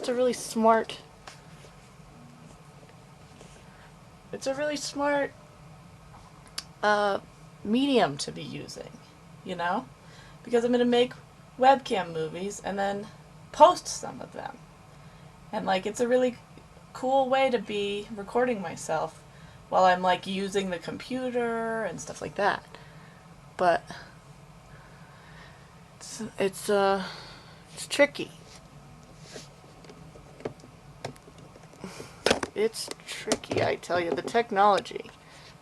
it's a really smart, uh, medium to be using, you know? Because I'm going to make webcam movies and then post some of them. And, like, it's a really cool way to be recording myself while I'm, like, using the computer and stuff like that. But it's tricky. It's tricky, I tell you. The technology.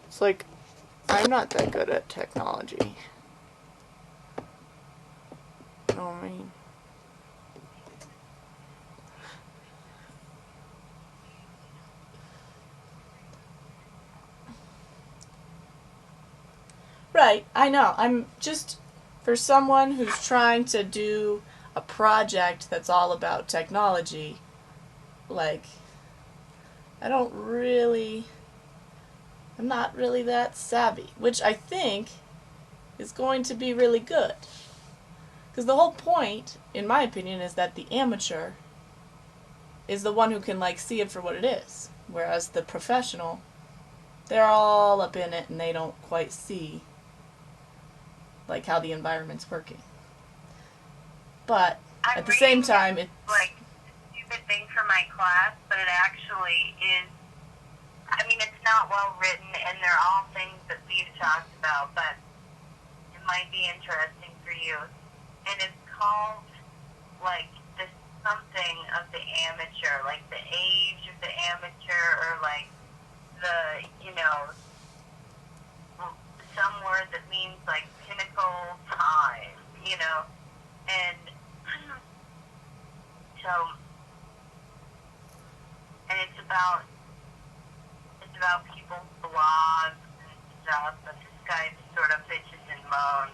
It's like, I'm not that good at technology. You know what I mean? Right, I know. I'm just, for someone who's trying to do a project that's all about technology, like, I don't really, I'm not really that savvy, which I think is going to be really good. Because the whole point, in my opinion, is that the amateur is the one who can, like, see it for what it is. Whereas the professional, they're all up in it and they don't quite see, like, how the environment's working. But I'm at the same reading time, this, it's like, stupid thing for my class, but it actually is. I mean, it's not well written, and they're all things that we've talked about, but it might be interesting for you. And it's called, like, the something of the amateur, like the age of the amateur, or, like, the, you know, some word that means, like, pinnacle time, you know, and so, and it's about people's blogs and stuff, but this guy sort of bitches and moans.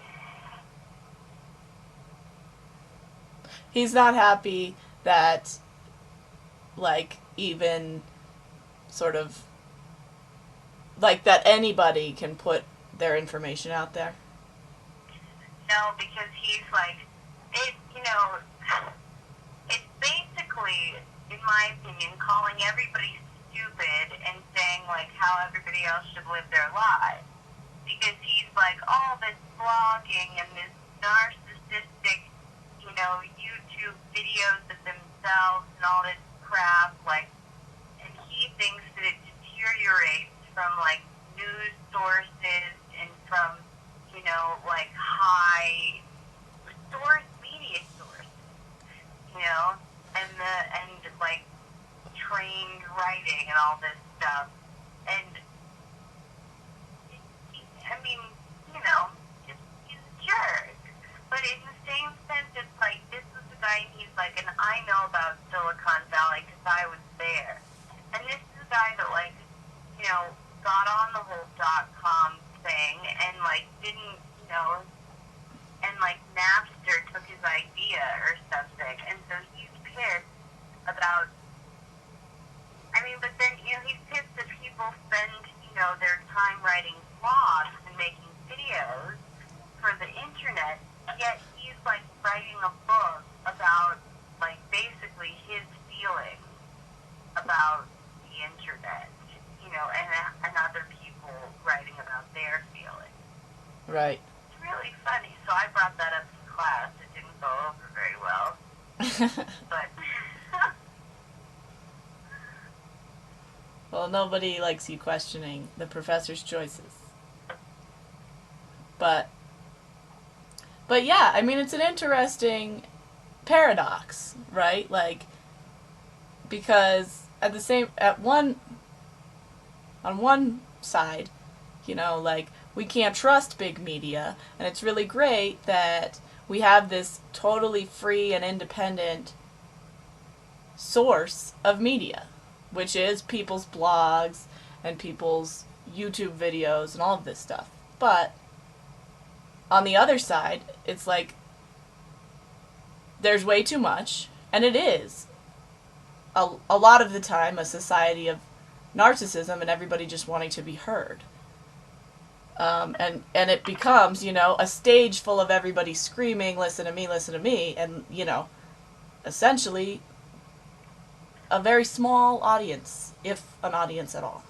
he's not happy that, like, even sort of, like, that anybody can put their information out there. No, because he's like, it, you know, it's basically, in my opinion, calling everybody stupid and saying, like, how everybody else should live their lives. Because he's like, all this blogging and this narcissistic, you know, YouTube videos of themselves and all this crap, like, and he thinks that it deteriorates from, like, news sources and from, you know, like, high source, media sources, you know, and like, trained writing and all this stuff. And, I mean, you know, he's a jerk. But in the same sense, it's like, this was the guy, he's like, and I know about Silicon Valley because I was there. And this is a guy that, like, you know, got on the whole .com thing and, like, didn't, you know, and, like, Napster took his idea or something. And so he's pissed about, I mean, but then, you know, he's pissed that people spend, you know, their time writing blogs and making videos for the internet, yet he's, like, writing a book about, like, basically his feelings about the internet, you know, and other people writing about their feelings. Right. It's really funny. So I brought that up in class. It didn't go over very well, but Well, nobody likes you questioning the professor's choices. But yeah, I mean, it's an interesting paradox, right? Like, because on one side, you know, like, we can't trust big media, and it's really great that we have this totally free and independent source of media, which is people's blogs and people's YouTube videos and all of this stuff. But on the other side, it's like, there's way too much, and it is a lot of the time a society of narcissism and everybody just wanting to be heard. And it becomes, you know, a stage full of everybody screaming, listen to me, and, you know, essentially a very small audience, if an audience at all.